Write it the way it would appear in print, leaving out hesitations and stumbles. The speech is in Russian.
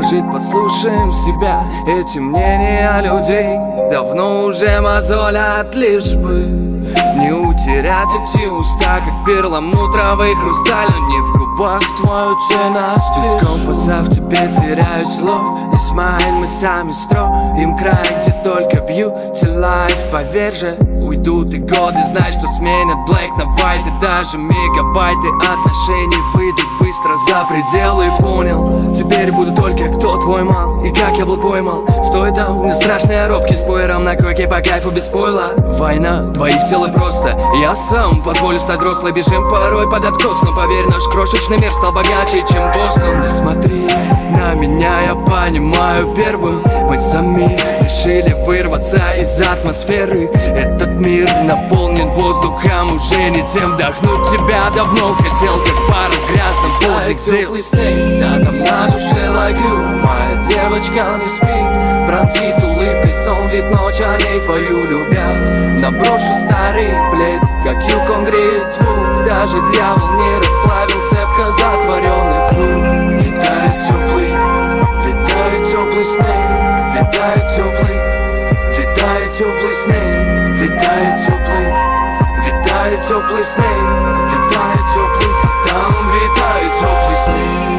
Может, послушаем себя? Эти мнения людей давно уже мозолят, лишь бы не утерять эти уста, как перламутровый хрусталь. Но не в губах твою ценность весь компаса в тебе теряю слов. Исмаиль, мы сами строим край, где только beauty life. Поверь же, уйдут и годы, знай, что сменят black на white. И даже мегабайты отношений выйдут быстро за пределы. Понял, теперь буду только кто твой мал и как я был поймал. Стой там, мне страшные робки с пуэром на койке по кайфу без спойла. Война двоих тело просто, я сам позволю стать взрослой. Бежим порой под откос, но поверь, наш крошечный мир стал богаче, чем Бостон. Не смотри на меня, я понимаю первым. Мы сами решили вырваться из атмосферы. Этот мир наполнен воздухом, уже не тем вдохнуть тебя. Давно хотел, как пара в грязном поле, где теплый снег, да там на душе like you. Моя девочка не спит, пронзит улыбкой сон, ведь ночь о ней пою, любя. Наброшу старый плед, как юком греет звук. Даже дьявол не расплавил цепко затворенных рук. Витает теплый снег, витает теплый снег, витает теплый снег, витает теплый, там витает теплый снег.